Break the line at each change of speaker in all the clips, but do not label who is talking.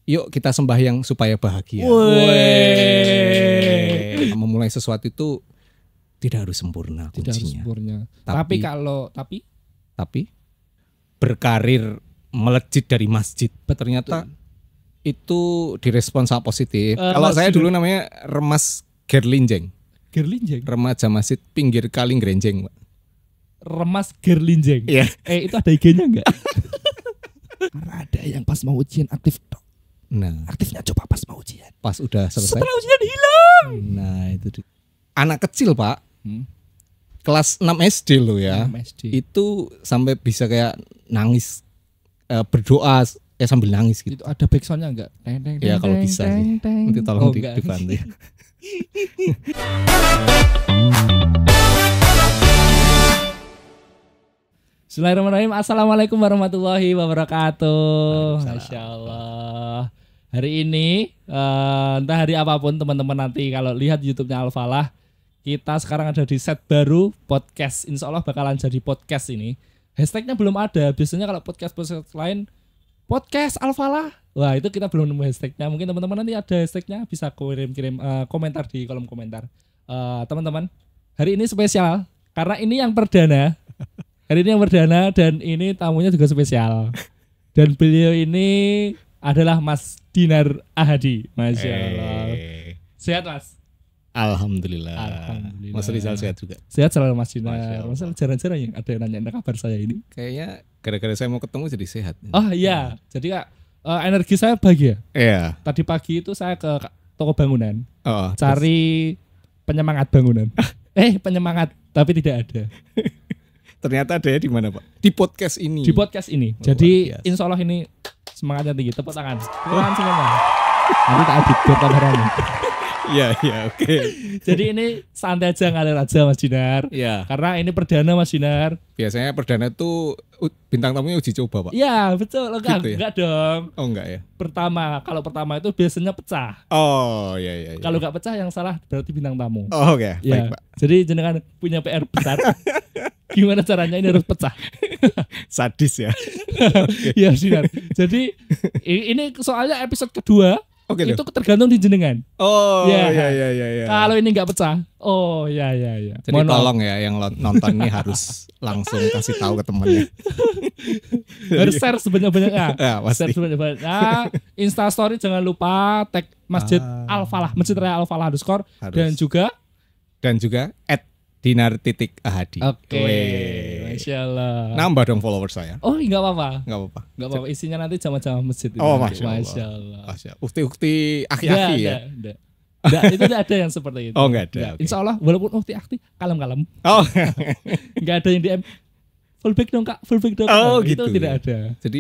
Yuk kita sembahyang supaya bahagia. Memulai sesuatu itu tidak harus sempurna kuncinya.
Tidak harus sempurna. Tapi
berkarir melejit dari masjid. Ternyata itu direspon sangat positif. Kalau saya dulu namanya Remas Gerlinjeng. Remaja masjid pinggir kali Grenjeng, Pak.
Remas Gerlinjeng.
Iya.
Itu ada IG-nya enggak? Karena ada yang pas mau ujian aktif.
Nah,
Aktifnya coba pas mau ujian.
pas udah selesai.
Setelah ujian hilang.
Nah, itu anak kecil, Pak. Kelas 6 SD loh ya.
6 SD.
Itu sampai bisa kayak nangis, berdoa sambil nangis gitu.
Itu ada backsoundnya enggak?
Ya kalau bisa sih. Nanti tolong dibantu ya.
Bismillahirrahmanirrahim. Assalamualaikum warahmatullahi wabarakatuh. Masya Allah. Hari ini entah hari apapun teman-teman nanti kalau lihat YouTube-nya Al-Falah, kita sekarang ada di set baru podcast. Insya Allah bakalan jadi podcast ini. Hashtagnya belum ada. Biasanya kalau podcast lain podcast Al-Falah. Wah, itu kita belum nemu hashtagnya. Mungkin teman-teman nanti ada hashtagnya, bisa kirim komentar di kolom komentar. Teman-teman, hari ini spesial karena ini yang perdana. Hari ini yang perdana dan ini tamunya juga spesial. Dan beliau ini adalah Mas Dinar Ahadi. Masya Allah. Sehat, Mas?
Alhamdulillah.
Alhamdulillah.
Mas Rizal sehat juga.
Sehat selalu, Mas Dinar. Masa jarang-jarang yang ada yang nanya kabar saya ini.
Kayaknya gara-gara saya mau ketemu jadi sehat.
Oh iya, jadi Kak, energi saya bahagia.
Iya.
Tadi pagi itu saya ke toko bangunan,
Oh,
cari penyemangat bangunan. Penyemangat, tapi tidak ada.
Ternyata ada di mana, Pak? Di podcast ini.
Di podcast ini.
Oh,
Jadi
luar biasa.
insya Allah ini semangatnya tinggi. Tepuk tangan. Tepuk tangan semuanya. Nanti tak edit biar tambah rame.
Iya, oke.
Jadi ini santai aja, ngalir aja Mas Dinar.
Iya.
Karena ini perdana Mas Dinar.
Biasanya perdana tuh bintang tamunya uji coba, Pak.
Iya betul. Enggak,
Gitu ya?
enggak dong.
Oh, enggak ya?
Kalau pertama itu biasanya pecah.
Oh, iya.
Kalau enggak pecah yang salah berarti bintang tamu.
Oh, oke.
Ya,
Baik, Pak.
jadi jenengan punya PR besar. Gimana caranya ini harus pecah?
Sadis ya.
Ya Dinar. Jadi ini soalnya episode kedua.
Oke,
Itu tergantung di jenengan.
Oh,
Ya.
iya.
Kalau ini nggak pecah, oh ya.
Jadi
Mohon maaf.
tolong ya yang nonton ini harus langsung kasih tahu ke temannya.
Harus share sebanyak-banyaknya.
Ya, pasti.
Share sebanyak-banyaknya. Insta story jangan lupa tag Masjid Al-Falah, Masjid Raya Al-Falah _
Harus.
dan juga
@dinar_ahadi.
Oke.
Weh.
Masya Allah.
Nambah dong followers saya.
Oh nggak apa-apa.
Enggak apa-apa.
Nggak apa-apa. Isinya nanti jamaah masjid. Itu
Oh,
nanti.
Masya Allah.
Allah.
Ukti-ukti aki-aki ya.
Nggak, itu tidak ada yang seperti itu.
Oh, nggak ada, oke.
Insya Allah walaupun ukti akti kalem-kalem.
Oh.
Nggak ada yang DM fullback dong kak, fullback dong.
Oh,
Itu
gitu.
tidak ada.
Jadi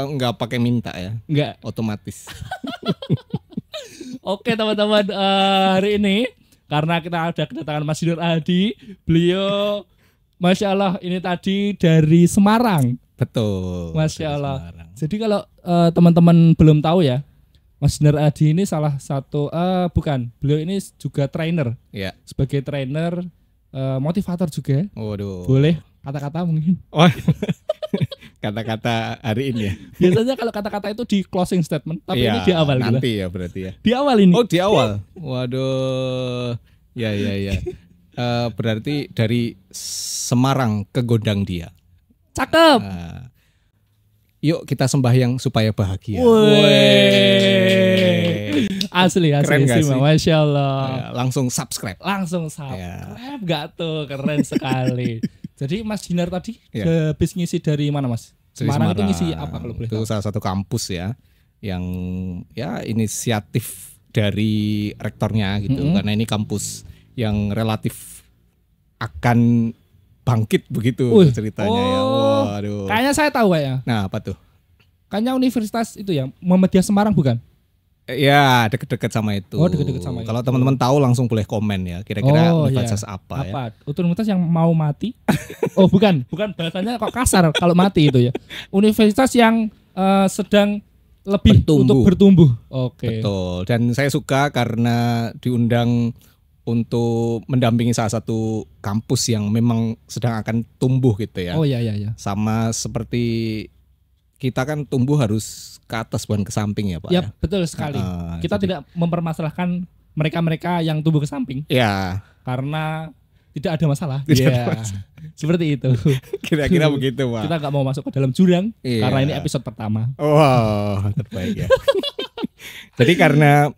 enggak pakai minta ya.
Nggak.
Otomatis.
Oke teman-teman, hari ini karena kita ada kedatangan Mas Dinar Ahadi, beliau Masya Allah ini tadi dari Semarang.
Betul.
Masya
dari
Allah.
Semarang.
Jadi kalau teman-teman belum tahu ya, Mas Dinar Ahadi ini salah satu beliau ini juga trainer.
Ya.
Sebagai trainer, motivator juga.
Waduh.
Boleh kata-kata mungkin.
Oh. Kata-kata hari ini ya.
Biasanya kalau kata-kata itu di closing statement, tapi
Iya,
ini di awal gitu.
nanti ya berarti ya.
Di awal ini.
Oh, di awal. Waduh. Ya. Berarti dari Semarang ke Gondang Dia.
Cakep.
Nah, yuk kita sembahyang supaya bahagia.
Asli
Keren nggak
Mas.
sih?
Masya Allah.
Ya, langsung subscribe.
Langsung subscribe gak tuh, keren sekali. Jadi Mas Dinar tadi
Ya.
habis ngisi dari mana Mas?
Dari
Semarang itu ngisi apa kalau boleh
Itu
tahu?
salah satu kampus ya, yang ya inisiatif dari rektornya gitu, karena ini kampus yang relatif akan bangkit begitu ceritanya ya. Waduh.
Kayaknya saya tahu kayaknya.
Nah, apa tuh?
Kayaknya universitas itu ya, Muhammadiyah Semarang bukan?
Ya, deket-deket sama itu.
Oh, deket-deket sama itu.
Kalau teman-teman tahu langsung boleh komen ya. Kira-kira universitas
iya.
apa ya?
Universitas yang mau mati? Oh, bukan bahasanya kok kasar kalau mati itu ya. Universitas yang sedang lebih untuk bertumbuh. Oke.
Betul. Dan saya suka karena diundang untuk mendampingi salah satu kampus yang memang sedang akan tumbuh gitu ya.
Oh iya.
Sama seperti kita kan tumbuh harus ke atas bukan ke samping ya Pak.
Ya, betul sekali. Kita tidak mempermasalahkan mereka-mereka yang tumbuh ke samping.
Ya.
Karena tidak ada masalah.
Tidak ada masalah.
Seperti itu.
Kira-kira begitu Pak.
Kita nggak mau masuk ke dalam jurang karena ini episode pertama.
Wow, terbaik ya. Jadi karena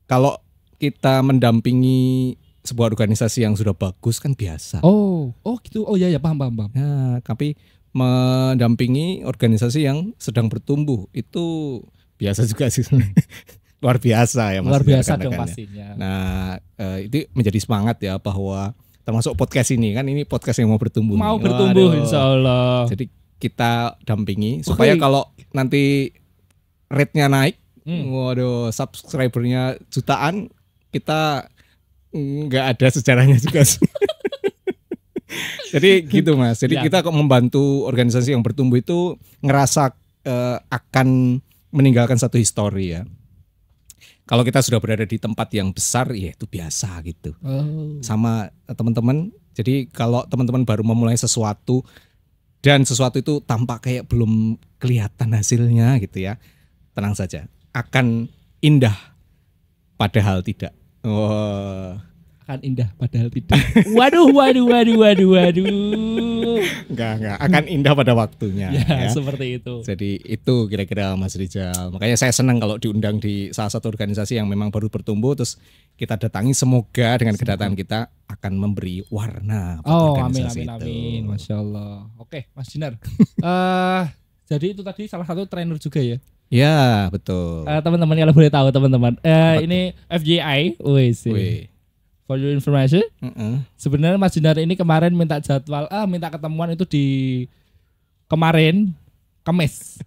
kalau kita mendampingi sebuah organisasi yang sudah bagus kan biasa.
Oh gitu. Oh ya paham.
Nah, tapi mendampingi organisasi yang sedang bertumbuh itu biasa juga sih. Luar biasa ya Mas.
Luar biasa dong pastinya.
Nah, itu menjadi semangat ya bahwa termasuk podcast ini kan ini podcast yang mau bertumbuh.
Mau bertumbuh insyaallah.
Jadi kita dampingi supaya kalau nanti rate-nya naik, waduh subscribernya jutaan, kita nggak ada sejarahnya juga sih. Jadi gitu Mas. Jadi kita kok membantu organisasi yang bertumbuh itu ngerasa akan meninggalkan satu histori ya. Kalau kita sudah berada di tempat yang besar ya itu biasa gitu. Sama teman-teman. Jadi kalau teman-teman baru memulai sesuatu dan sesuatu itu tampak kayak belum kelihatan hasilnya gitu ya. Tenang saja. Akan indah padahal tidak.
Akan indah padahal tidak. Waduh.
Enggak. Akan indah pada waktunya.
Ya, seperti itu.
Jadi itu kira-kira Mas Rizal. Makanya saya senang kalau diundang di salah satu organisasi yang memang baru bertumbuh terus kita datangi, semoga dengan kedatangan kita akan memberi warna organisasi itu.
Amin. Masya Allah. Oke, Mas Dinar. Jadi itu tadi salah satu trainer juga ya?
Ya, betul.
Teman-teman kalau boleh tahu teman-teman. Ini FJI. Wih. For your information, sebenarnya Mas Dinar ini kemarin minta jadwal, minta ketemuan itu di kemarin Kamis,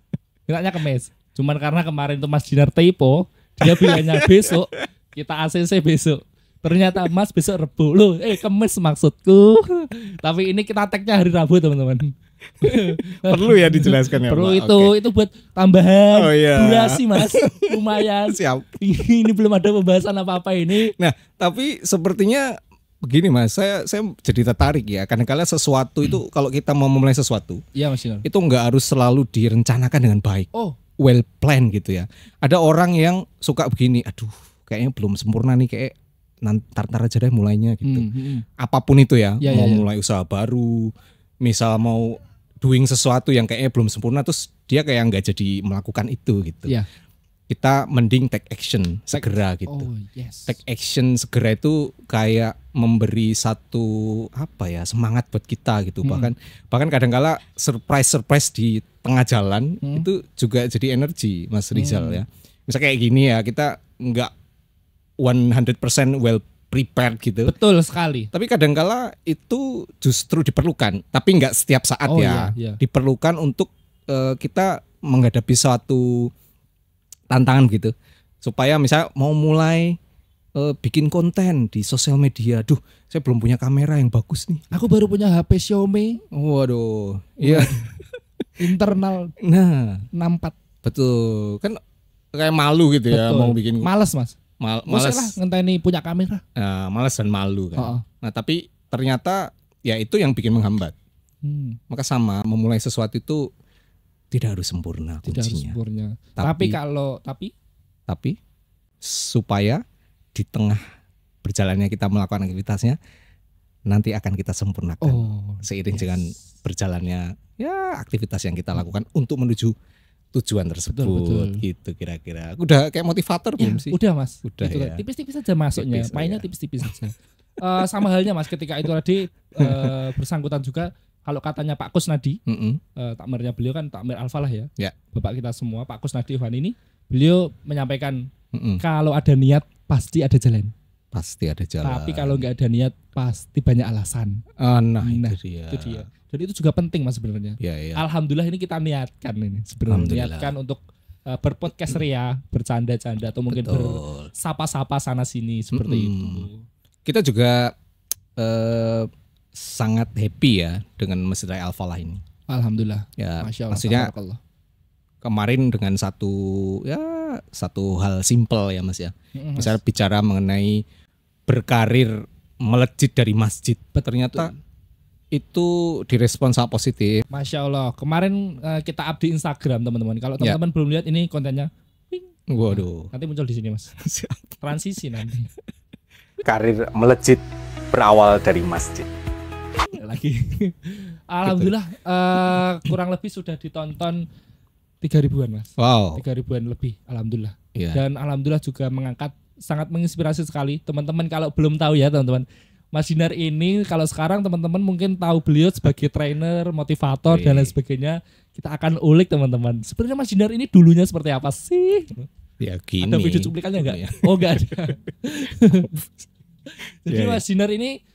mintanya Kamis. Cuman karena kemarin itu Mas Dinar typo, dia bilangnya besok, kita ACC besok. Ternyata Mas besok Rebo, loh, Kamis maksudku. Tapi ini kita tag-nya hari Rabu teman-teman.
Perlu ya dijelaskan ya.
Perlu
Pak.
itu buat tambahan durasi Mas, lumayan.
Siap.
Ini belum ada pembahasan apa-apa ini.
Nah, tapi sepertinya begini Mas, saya jadi tertarik ya. Kadang-kadang sesuatu itu kalau kita mau memulai sesuatu,
iya Mas Dinar,
itu nggak harus selalu direncanakan dengan baik. Well planned gitu ya. Ada orang yang suka begini, aduh, kayaknya belum sempurna nih, kayak ntar aja deh mulainya gitu. Apapun itu ya, mau mulai usaha baru, misal mau doing sesuatu yang kayaknya belum sempurna, terus dia kayak nggak jadi melakukan itu gitu. Kita mending take action segera gitu. Take action segera itu kayak memberi satu semangat buat kita gitu. Bahkan kadang-kala surprise di tengah jalan itu juga jadi energi Mas Rizal ya. Misal kayak gini ya, kita nggak 100% well prepared gitu.
Betul sekali.
Tapi kadangkala itu justru diperlukan, tapi nggak setiap saat diperlukan untuk kita menghadapi suatu tantangan gitu. Supaya misalnya mau mulai bikin konten di sosial media, duh, saya belum punya kamera yang bagus nih.
Aku baru punya HP Xiaomi.
Waduh, iya.
Internal.
Nah,
64.
Betul. Kan kayak malu gitu ya mau bikin.
Males Mas.
Males
lah ngenteni punya kamera.
Males dan malu kan. Nah tapi ternyata ya itu yang bikin menghambat. Maka sama memulai sesuatu itu tidak harus sempurna kuncinya. Tapi supaya di tengah berjalannya kita melakukan aktivitasnya nanti akan kita sempurnakan seiring dengan berjalannya ya aktivitas yang kita lakukan untuk menuju tujuan tersebut. Betul. Gitu kira-kira. Udah kayak motivator belum sih?
Udah Mas.
Udah
gitu,
ya.
Tipis-tipis saja masuknya. Mainnya tipis-tipis saja. Sama halnya Mas ketika itu tadi bersangkutan juga kalau katanya Pak Kusnadi, takmirnya beliau kan takmir Al-Falah ya. Bapak kita semua Pak Kusnadi Ivan ini, beliau menyampaikan kalau ada niat pasti ada jalan.
Pasti ada jalan.
Tapi kalau nggak ada niat pasti banyak alasan. Itu dia. Jadi itu juga penting Mas sebenarnya. Alhamdulillah ini kita niatkan ini sebenarnya. Niatkan untuk berpodcast ria, bercanda-canda atau mungkin bersapa-sapa sana sini seperti itu.
Kita juga sangat happy ya dengan Masjid Raya Al-Falah ini.
Alhamdulillah.
Ya,
Masya Allah,
maksudnya kemarin dengan satu hal simpel ya Mas ya. Misalnya bicara mengenai berkarir melejit dari masjid. Ternyata itu direspon sangat positif.
Masya Allah. Kemarin kita up di Instagram teman-teman. Kalau teman-teman belum lihat ini kontennya,
Waduh.
nanti muncul di sini mas. Transisi nanti.
Karir melejit berawal dari masjid.
Lagi. Alhamdulillah kurang lebih sudah ditonton 3.000-an mas.
Wow.
3.000-an lebih. Alhamdulillah.
Iya.
Dan alhamdulillah juga mengangkat, sangat menginspirasi sekali teman-teman. Kalau belum tahu ya teman-teman, Mas Dinar ini kalau sekarang teman-teman mungkin tahu beliau sebagai trainer, motivator dan lain sebagainya. Kita akan ulik teman-teman. Sebenarnya Mas Dinar ini dulunya seperti apa sih?
Ya gini.
Ada video cuplikannya enggak?
Ya.
Oh enggak ada. Jadi
Ya, ya.
Mas Dinar ini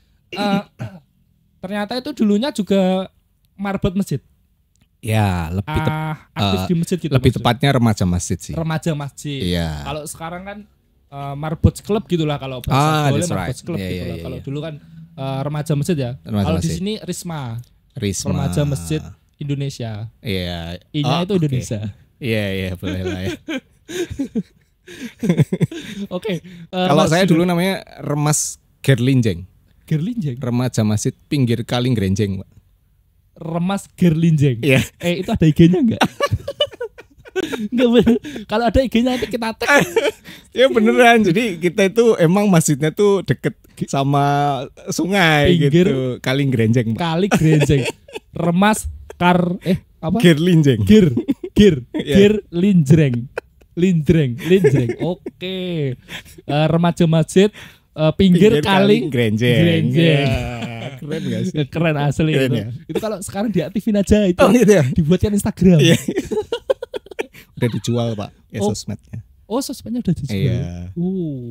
ternyata itu dulunya juga marbot masjid.
Ya, lebih
Aktif di masjid gitu.
lebih
maksudnya.
tepatnya remaja masjid sih.
Remaja masjid.
Iya.
Kalau sekarang kan marbot club gitulah kalau bahasa boleh
that's
marbot
right.
club
Iya,
gitu
iya,
lah.
iya,
Kalau
iya.
dulu kan remaja masjid ya.
Remaja
Kalau di
masjid.
sini Risma.
Risma.
Remaja masjid Indonesia.
Iya.
I-nya itu
oke.
Indonesia.
Iya, iya, boleh lah ya.
Oke.
Kalau
Mas
saya
Dinar-
dulu namanya Remas Gerlinjeng.
Gerlinjeng.
Remaja masjid pinggir Kaling Grenjeng, Pak.
Remas Gerlinjeng.
Iya.
Itu ada IG-nya enggak? Enggak bener. Kalau ada IG-nya nanti kita tag.
Ya beneran. Jadi kita itu emang masjidnya tuh deket sama sungai
Pinggir.
gitu. Kaling Grenjeng, Pak.
Kali Grenjeng. Remas apa?
Gerlinjeng.
Gir
Iya.
Linjreng. Oke. Remaja masjid pinggir kali
Grenjeng.
Grenjeng.
Ya, keren gak sih?
Keren asli
Keren
itu.
ya?
Itu kalau sekarang diaktifin aja itu.
Oh gitu ya?
Dibuatkan Instagram.
Iya. Udah dijual, Pak, ya
Oh.
sosmednya.
Oh, sosmednya udah dijual.
Iya.
Uh.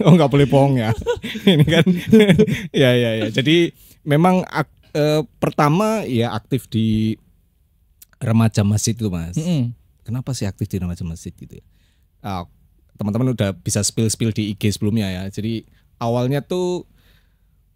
Oh nggak boleh bohong ya. Ini kan. Ya. Jadi memang pertama ya aktif di remaja masjid itu, Mas.
Mm-mm.
Kenapa sih aktif di remaja masjid gitu ya? Teman-teman udah bisa spill di IG sebelumnya ya. Jadi awalnya tuh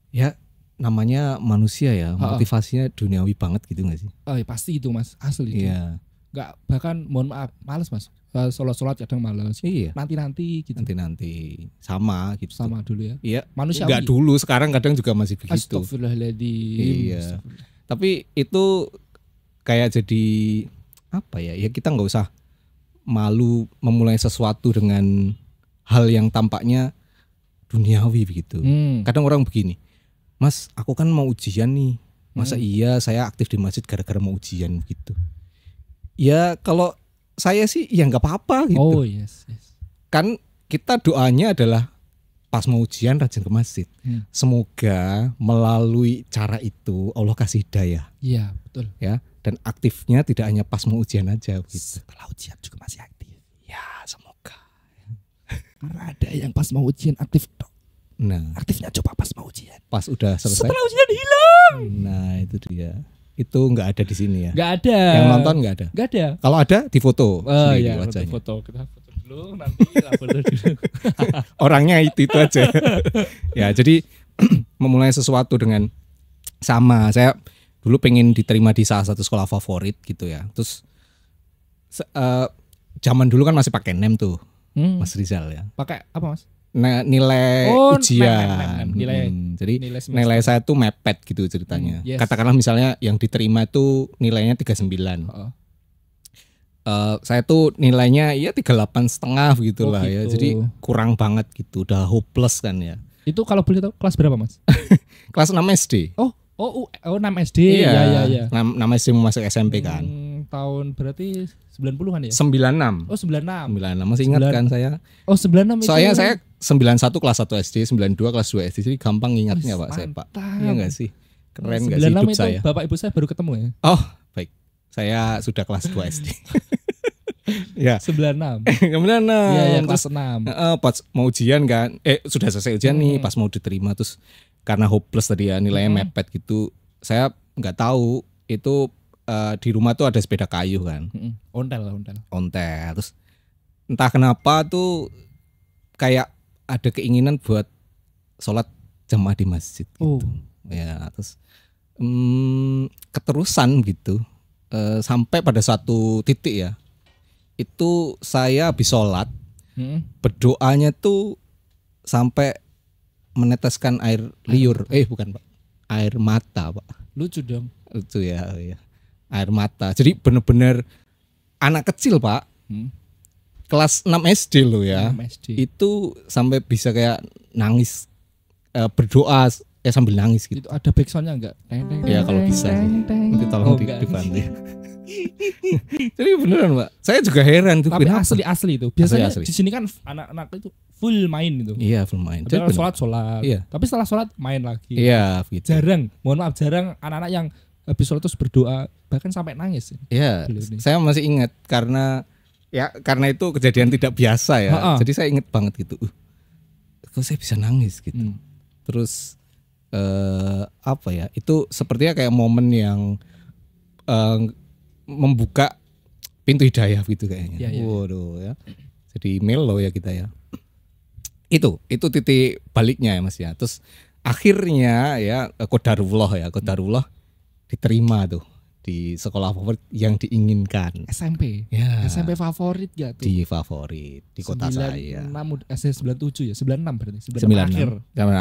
ya namanya manusia ya, motivasinya duniawi banget gitu nggak sih?
Oh, ya pasti itu Mas, asli.
Iya.
Enggak, bahkan mohon maaf, males Mas. Sholat kadang males.
Iya.
Nanti gitu.
Nanti sama gitu.
Sama dulu ya.
Iya.
Manusiawi.
Enggak dulu, sekarang kadang juga masih begitu.
Astagfirullahaladzim.
Iya.
Astagfirullah.
Tapi itu kayak jadi apa ya? Ya kita nggak usah malu memulai sesuatu dengan hal yang tampaknya duniawi begitu. Kadang orang begini, Mas, aku kan mau ujian nih. Masa iya saya aktif di masjid gara-gara mau ujian gitu? Ya kalau saya sih ya nggak apa-apa gitu.
Oh yes.
Kan kita doanya adalah pas mau ujian rajin ke masjid. Semoga melalui cara itu Allah kasih hidayah.
Iya betul.
Ya, dan aktifnya tidak hanya pas mau ujian aja gitu.
Setelah ujian juga masih aktif.
Ya, semoga.
Karena ada yang pas mau ujian aktif dok.
Nah,
Aktifnya coba pas mau ujian.
pas udah selesai.
Setelah ujian hilang.
Nah, itu dia. Itu nggak ada di sini ya.
Nggak ada.
Yang nonton nggak ada.
Nggak ada.
Kalau ada difoto
Oh
sendiri
iya,
wajahnya.
foto. Kita foto dulu nanti upload dulu.
Orangnya itu aja. Ya, jadi memulai sesuatu dengan sama. Saya dulu pengen diterima di salah satu sekolah favorit gitu ya. Terus zaman dulu kan masih pakai NEM tuh, Mas Rizal ya.
Pakai apa Mas?
Nah, nilai
Oh,
ujian.
nem. Nilai
Jadi
nilai semester.
nilai saya tuh mepet gitu ceritanya.
Yes.
Katakanlah misalnya yang diterima itu nilainya 39.
Oh.
Saya tuh nilainya ya 38,5 gitu
Oh,
lah ya.
gitu.
Jadi kurang banget gitu, udah hopeless kan ya.
Itu kalau boleh tahu kelas berapa Mas?
Kelas 6 SD.
Oh 6 SD. Iya.
6 SD mau masuk SMP kan.
Tahun berarti 90-an ya?
96.
Oh 96.
96 masih ingat kan saya?
Oh 96 itu.
Soalnya saya 91 kelas 1 SD, 92 kelas 2 SD. Jadi gampang ingatnya
Wih,
Pak saya Pak.
mantap.
Iya enggak sih? Keren enggak sih
96
hidup
itu
saya?
Bapak Ibu saya baru ketemu ya?
Oh, baik. Saya sudah kelas 2 SD. Ya.
96.
Kemudian
Iya
terus,
kelas 6.
pas mau ujian kan, sudah selesai ujian nih, pas mau diterima terus karena hopeless tadi ya nilainya mepet gitu, saya nggak tahu itu di rumah tuh ada sepeda kayu kan,
Ontel.
ontel, terus entah kenapa tuh kayak ada keinginan buat sholat jamaah di masjid gitu, ya terus keterusan gitu sampai pada suatu titik ya. Itu saya habis sholat berdoanya tuh sampai meneteskan air liur. Bukan Pak, air mata, Pak.
Lucu dong.
Lucu ya, oh ya. Air mata. Jadi bener-bener anak kecil, Pak. Kelas 6 SD loh ya.
6 SD.
Itu sampai bisa kayak nangis, berdoa sambil nangis gitu.
Itu ada backsoundnya enggak?
Ya kalau bisa sih. Nanti tolong dibantu. Jadi beneran, Pak. Saya juga heran tuh.
Tapi
kenapa?
asli itu. Biasanya
Asli.
di sini kan anak-anak itu full main itu.
Iya, full main.
Tapi kalau sholat.
Iya.
Tapi setelah sholat main lagi.
Iya, gitu.
Jarang, mohon maaf, jarang anak-anak yang habis sholat terus berdoa bahkan sampai nangis.
Iya, saya masih ingat karena itu kejadian tidak biasa ya. Jadi saya ingat banget gitu. Kok saya bisa nangis gitu. Terus apa ya? Itu sepertinya kayak momen yang membuka pintu hidayah gitu kayaknya.
Ya.
Waduh ya. Jadi melo ya kita ya. Itu titik baliknya ya Mas ya. Terus akhirnya ya qadarullah diterima tuh di sekolah favorit yang diinginkan.
SMP.
Ya.
SMP favorit gak tuh?
Di favorit di kota saya.
96 97 ya, 96 berarti.
96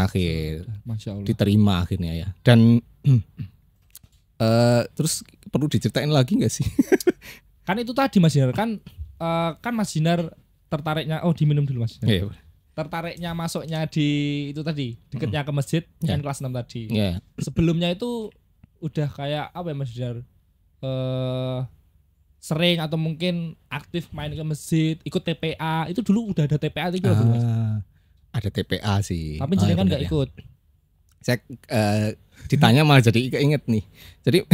akhir.
Masya Allah.
Diterima akhirnya ya. Dan terus perlu diceritain lagi nggak sih?
Kan itu tadi Mas Dinar kan Mas Dinar tertariknya diminum dulu Mas Dinar.
Iya.
Tertariknya masuknya di itu tadi dekatnya ke masjid yang kelas 6 tadi.
Iya.
Sebelumnya itu udah kayak apa ya Mas Dinar? Sering atau mungkin aktif main ke masjid, ikut TPA. Itu dulu udah ada TPA itu belum Mas?
Ada TPA sih.
Tapi jenengan nggak ikut.
Saya ditanya malah jadi keinget nih. Jadi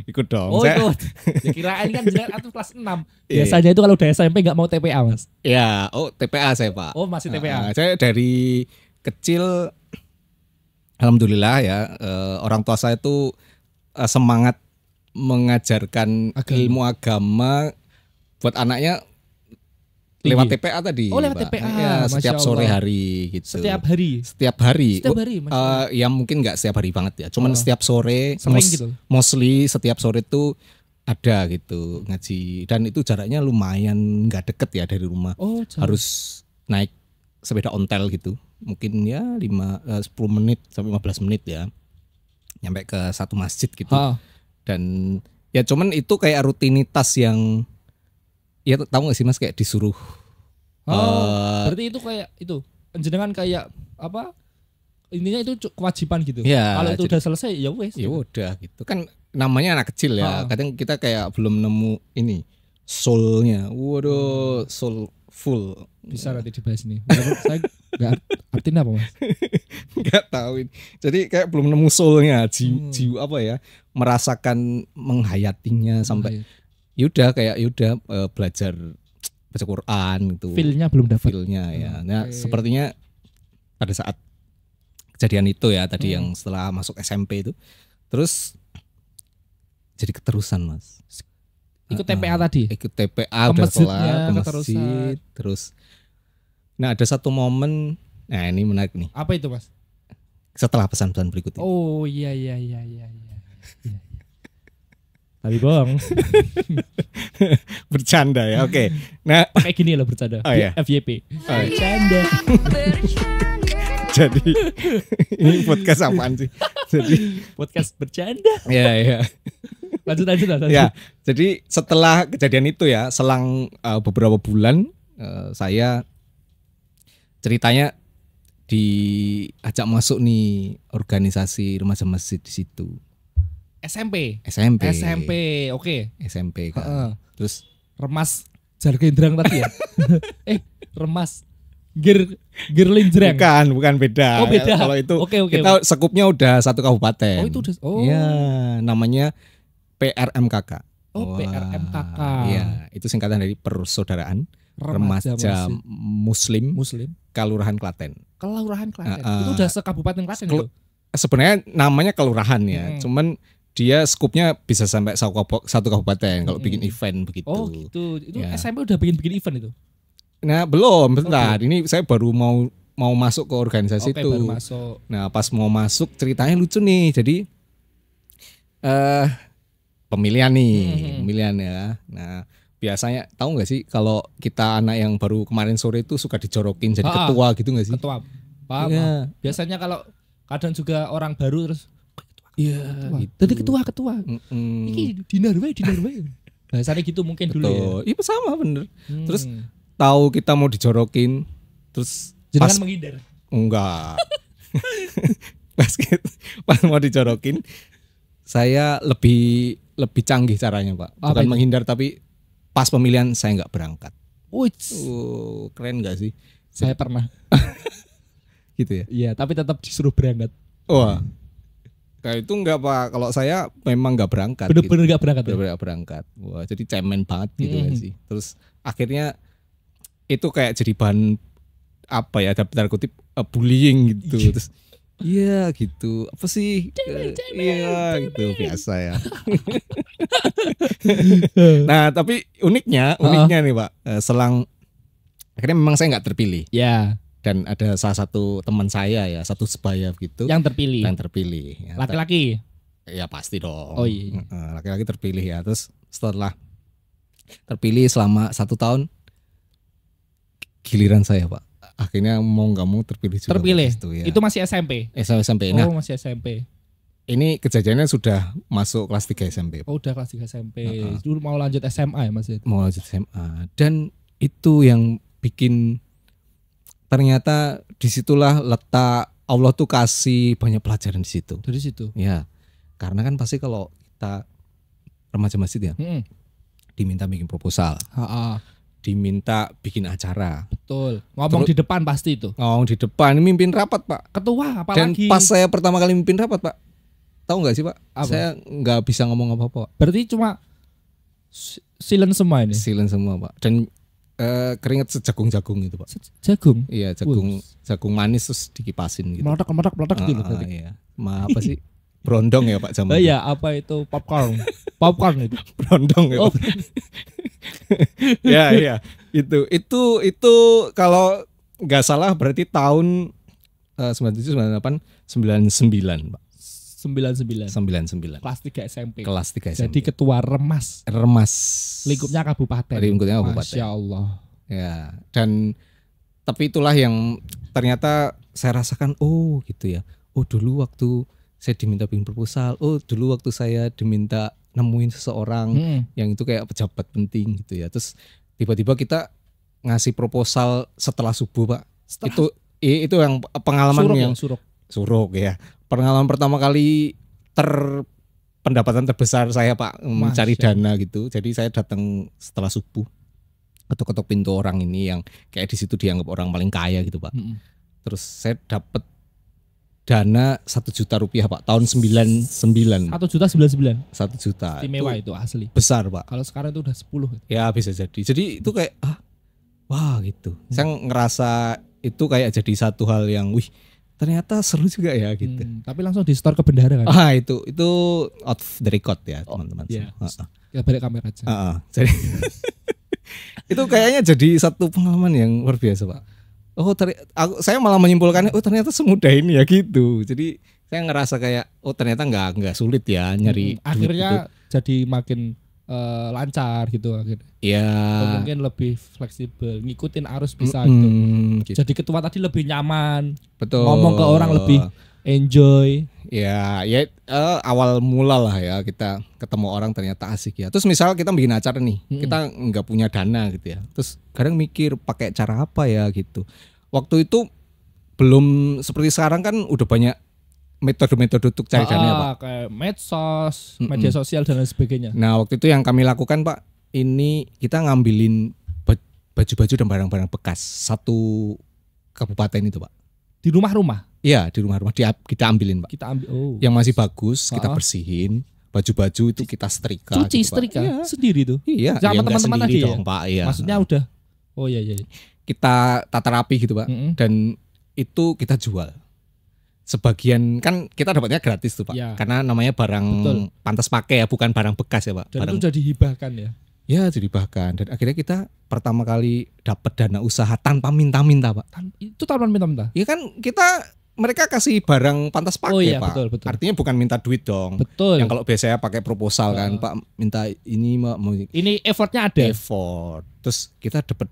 ikut dong.
Ikut. Ya kirain kan jenengan aktif kelas 6. Biasanya itu kalau udah SMP nggak mau TPA Mas.
Ya, TPA saya Pak.
Masih TPA.
Saya dari kecil alhamdulillah ya orang tua saya tuh semangat mengajarkan ilmu agama buat anaknya lewat TPA tadi.
Lewat
Pak.
TPA.
Ya, setiap sore hari gitu.
Setiap hari.
Setiap hari. Ya mungkin nggak setiap hari banget ya. Cuman setiap sore.
Sering gitu.
Mostly setiap sore tuh ada gitu ngaji. Dan itu jaraknya lumayan nggak deket ya dari rumah. Harus naik sepeda ontel gitu. Mungkin ya 10 menit sampai 15 menit ya. Nyampe ke satu masjid gitu. Dan ya cuman itu kayak rutinitas yang ya tahu gak sih Mas kayak disuruh.
Berarti itu kayak itu jenengan kayak apa? Intinya itu kewajiban gitu.
Ya,
kalau itu udah selesai ya wes.
Ya udah gitu kan namanya anak kecil ya. Kadang kita kayak belum nemu ini soul-nya. Waduh, soulful.
Bisa nanti dibahas nih. Saya nggak artinya apa Mas?
Nggak tahu. Jadi kayak belum nemu soul-nya, jiwa apa ya? Merasakan menghayatinya sampai yaudah belajar baca Quran gitu.
Feel-nya belum dapat.
Feel-nya ya. Nah, sepertinya pada saat kejadian itu ya tadi yang setelah masuk SMP itu terus jadi keterusan Mas.
Ikut TPA tadi.
Ikut TPA udah kelar ke masjid terus. Nah, ada satu momen. Nah, ini menarik nih.
Apa itu Mas?
Setelah pesan-pesan berikut ini.
Oh iya. Tapi bohong.
Bercanda ya. Oke. Nah,
kayak gini loh bercanda. FYP. Bercanda.
Jadi ini podcast apaan sih? Jadi
podcast bercanda.
Iya.
Lanjut.
Ya. Jadi setelah kejadian itu ya, selang beberapa bulan saya ceritanya diajak masuk nih organisasi remaja masjid di situ.
SMP, oke.
SMP kan. Terus
remas Jargendrang tadi ya? Remas Girlinjrang.
Bukan beda.
Oh beda.
Kalau itu
Oke.
kita sekupnya udah satu kabupaten.
Oh itu udah.
Iya, namanya PRMKK.
PRMKK.
Iya, itu singkatan dari Persaudaraan Remaja Muslim Kelurahan Klaten.
Itu udah sekabupaten Klaten itu.
Sebenarnya namanya kelurahan ya, cuman dia skupnya bisa sampai satu kabupaten kalau bikin event begitu.
Oh gitu. Itu ya. SMP udah bikin event itu?
Nah belum, bentar. Ini saya baru mau masuk ke organisasi itu.
Baru masuk.
Nah pas mau masuk ceritanya lucu nih. Jadi pemilihan ya. Nah biasanya tahu nggak sih kalau kita anak yang baru kemarin sore itu suka dijorokin jadi ketua gitu nggak sih?
Ketua. Paham. Ya. Biasanya kalau Kadang juga orang baru terus
Iya, gitu.
Tadi ketua. Iki dinar wae. Bahasanya gitu mungkin dulu ya.
Iya sama bener. Terus tahu kita mau dijorokin, terus
Jangan menghindar.
Enggak. pas mau dijorokin, saya lebih canggih caranya, Pak. Bukan menghindar tapi pas pemilihan saya nggak berangkat. Keren nggak sih?
Saya pernah.
Gitu ya?
Iya, tapi tetap disuruh berangkat.
Wah. Kayak itu enggak, Pak. Kalau saya memang enggak berangkat.
Bener-bener enggak
gitu.
berangkat.
Bener-bener enggak berangkat. Wah, jadi cemen banget gitu kan sih. Terus akhirnya itu kayak jadi bahan apa ya, dalam kutip bullying gitu. Terus iya gitu. Apa sih? Iya gitu biasa ya. Nah, tapi uniknya nih, Pak. Selang akhirnya memang saya enggak terpilih.
Ya.
Dan ada salah satu teman saya ya, satu sebaya gitu.
Yang terpilih.
Ya,
laki-laki.
Ya pasti dong.
Oh iya.
Laki-laki terpilih ya. Terus setelah terpilih selama 1 tahun, giliran saya, Pak. Akhirnya mau nggak mau terpilih juga.
Terpilih.
Ya.
Itu masih SMP.
SMP. Nah,
masih SMP.
Ini kejadiannya sudah masuk kelas 3 SMP.
Oh, udah kelas 3 SMP. Dulu mau lanjut SMA ya Mas?
Mau lanjut SMA. Dan itu yang bikin ternyata disitulah letak Allah tuh kasih banyak pelajaran di situ.
Dari situ.
Ya, karena kan pasti kalau kita remaja masjid ya, diminta bikin proposal, diminta bikin acara.
Betul. Ngomong di depan pasti itu.
Ngomong di depan, mimpin rapat, Pak.
Ketua apalagi.
Dan pas saya pertama kali mimpin rapat, Pak, tahu nggak sih, Pak?
Apa?
Saya nggak bisa ngomong apa-apa, Pak.
Berarti cuma silent semua ini.
Silent semua, Pak. Dan keringet sejagung-jagung itu, Pak.
Jagung.
Iya, jagung manis terus dikipasin gitu.
Meledak gitu.
Iya. Apa sih? Brondong ya, Pak, zaman.
Iya, apa itu popcorn. Popcorn itu.
Brondong ya. Ya. Itu kalau nggak salah berarti tahun 97, 98, 99, Pak.
99. Kelas 3 SMP.
Kelas 3 SMP.
Jadi ketua remas. Lingkupnya kabupaten. Masya Allah.
Ya, dan tapi itulah yang ternyata saya rasakan, oh gitu ya. Oh dulu waktu saya diminta bikin proposal, oh dulu waktu saya diminta nemuin seseorang yang itu kayak pejabat penting gitu ya. Terus tiba-tiba kita ngasih proposal setelah subuh, Pak. Itu yang pengalaman suruk ya. Pengalaman pertama kali pendapatan terbesar saya, Pak, mencari dana gitu. Jadi saya datang setelah subuh, ketok-ketok pintu orang ini yang kayak di situ dianggap orang paling kaya gitu, Pak. Terus saya dapat dana 1 juta rupiah, Pak, tahun 99.
1.099.
1 juta.
Istimewa itu asli.
Besar, Pak.
Kalau sekarang itu udah 10.
Ya bisa jadi. Jadi itu kayak wah gitu. Saya ngerasa itu kayak jadi satu hal yang ternyata seru juga ya gitu.
Tapi langsung di store ke bendara kan?
Itu out of the record ya, teman-teman.
Iya. Ya balik kamera aja.
Jadi itu kayaknya jadi satu pengalaman yang luar biasa, Pak. Saya malah menyimpulkannya ternyata semudah ini ya gitu. Jadi saya ngerasa kayak ternyata nggak sulit ya nyari.
Akhirnya jadi makin lancar gitu akhirnya.
Iya.
Mungkin lebih fleksibel, ngikutin arus bisa gitu. Jadi ketua tadi lebih nyaman.
Betul.
Ngomong ke orang lebih enjoy.
Ya awal mula lah ya kita ketemu orang ternyata asik ya. Terus misal kita bikin acara nih, kita nggak punya dana gitu ya. Terus kadang mikir pakai cara apa ya gitu. Waktu itu belum seperti sekarang kan udah banyak metode-metode untuk cari dana, Pak. Kayak
medsos, media sosial dan lain sebagainya.
Nah waktu itu yang kami lakukan, Pak, ini kita ngambilin baju-baju dan barang-barang bekas satu kabupaten itu, Pak.
Di rumah-rumah?
Iya, di rumah-rumah kita ambilin, Pak.
Kita ambil.
Yang masih bagus kita bersihin, baju-baju itu kita setrika.
Cuci
gitu,
setrika
Pak.
Sendiri tuh.
Iya,
sama teman-teman tadi
dong,
ya?
Pak. Iya.
Maksudnya udah. Oh iya.
Kita tata rapi gitu, Pak. Dan itu kita jual. Sebagian kan kita dapatnya gratis tuh, Pak. Ya. Karena namanya barang pantas pakai ya, bukan barang bekas ya, Pak.
Dan
barang
itu jadi hibahkan ya.
Ya, jadi bahkan. Dan akhirnya kita pertama kali dapat dana usaha tanpa minta-minta, Pak.
Itu tanpa minta-minta.
Ya kan mereka kasih barang pantas pakai, Pak.
Betul.
Artinya bukan minta duit dong.
Betul.
Yang kalau biasanya pakai proposal kan, Pak, minta ini mau.
Ini effortnya ada.
Effort. Terus kita dapat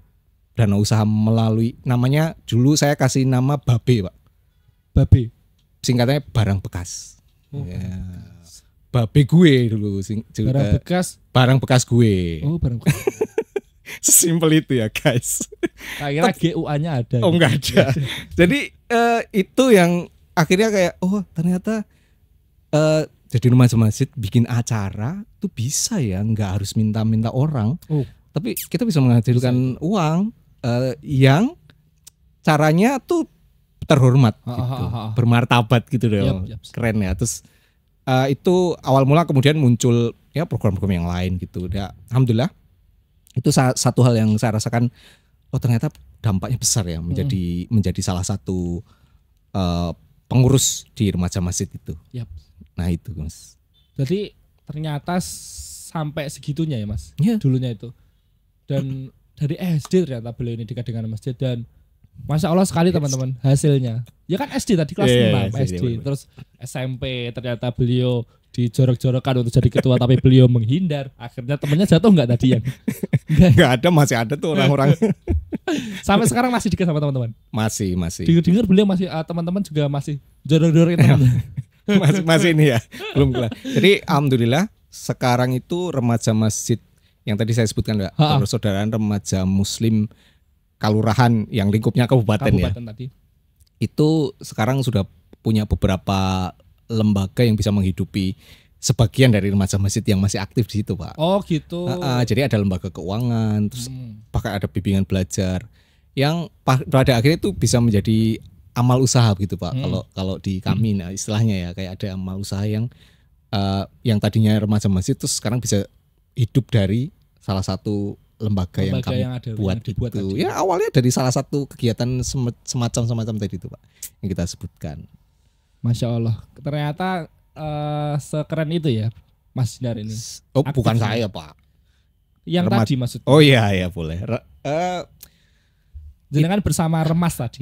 dana usaha melalui namanya dulu saya kasih nama Babe, Pak.
Babe.
singkatannya barang bekas.
Oh,
Ya. Babe gue dulu barang bekas gue.
Oh, barang bekas.
Sesimpel itu ya guys.
Kira GUA-nya ada.
Oh enggak ada. Jadi itu yang akhirnya kayak ternyata jadi remaja masjid bikin acara tuh bisa ya, nggak harus minta-minta orang. Tapi kita bisa menghasilkan uang yang caranya tuh terhormat gitu. Bermartabat gitu deh. Keren ya. Terus itu awal mula kemudian muncul ya program-program yang lain gitu. Ya, alhamdulillah. Itu satu hal yang saya rasakan, ternyata dampaknya besar ya menjadi salah satu pengurus di remaja masjid itu. Nah itu Mas.
Jadi ternyata sampai segitunya ya Mas, dulunya itu. Dan dari SD ternyata beliau ini dekat dengan masjid dan Masya Allah sekali teman-teman hasilnya. Ya kan SD tadi kelas 6 SD. Terus SMP ternyata beliau dijorok-jorokan untuk jadi ketua tapi beliau menghindar. Akhirnya temennya jatuh nggak tadi yang?
Nggak ada, masih ada tuh orang-orang.
Sampai sekarang masih dekat sama teman-teman.
Masih.
Dengar beliau masih teman-teman juga masih jorok-jorokin teman.
masih ini ya, belum kelar. Jadi alhamdulillah sekarang itu remaja masjid yang tadi saya sebutkan Mbak, persaudaraan remaja muslim Kalurahan yang lingkupnya kabupaten ya.
Tadi.
Itu sekarang sudah punya beberapa lembaga yang bisa menghidupi sebagian dari remaja masjid yang masih aktif di situ, Pak.
Oh, gitu.
Jadi ada lembaga keuangan, terus bahkan ada bimbingan belajar yang pada akhirnya itu bisa menjadi amal usaha gitu, Pak. Kalau di kami nah istilahnya ya kayak ada amal usaha yang tadinya remaja masjid terus sekarang bisa hidup dari salah satu lembaga yang kami buat itu. Ya awalnya dari salah satu kegiatan semacam tadi itu, Pak, yang kita sebutkan.
Masya Allah, ternyata sekeren itu ya Mas Dinar ini.
Oh, bukan saya, Pak.
Yang tadi maksudnya.
Oh iya boleh.
Jenengan bersama Remas tadi.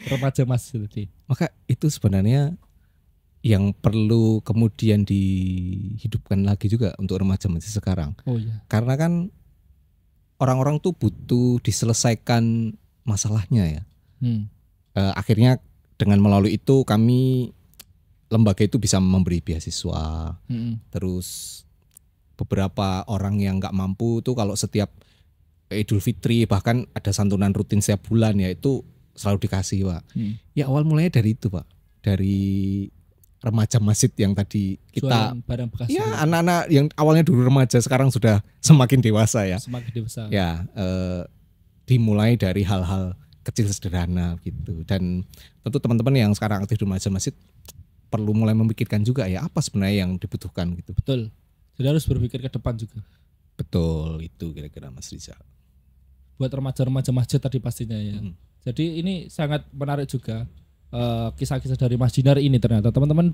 Remaja masjid tadi.
Maka itu sebenarnya yang perlu kemudian dihidupkan lagi juga untuk remaja masjid sekarang.
Oh iya.
Karena kan orang-orang tuh butuh diselesaikan masalahnya ya. Akhirnya dengan melalui itu kami lembaga itu bisa memberi beasiswa. Terus beberapa orang yang nggak mampu tuh kalau setiap Idul Fitri bahkan ada santunan rutin setiap bulan ya itu selalu dikasih, Pak. Ya awal mulanya dari itu, Pak. Dari remaja masjid yang tadi kita
barang bekas.
Ya anak-anak yang awalnya dulu remaja sekarang sudah semakin dewasa ya.
Semakin dewasa.
Ya dimulai dari hal-hal kecil sederhana gitu. Dan tentu teman-teman yang sekarang aktif di remaja masjid perlu mulai memikirkan juga ya apa sebenarnya yang dibutuhkan gitu.
Betul. Jadi harus berpikir ke depan juga.
Betul, itu kira-kira Mas Rizal.
Buat remaja-remaja masjid tadi pastinya ya. Jadi ini sangat menarik juga kisah-kisah dari Mas Dinar ini ternyata teman-teman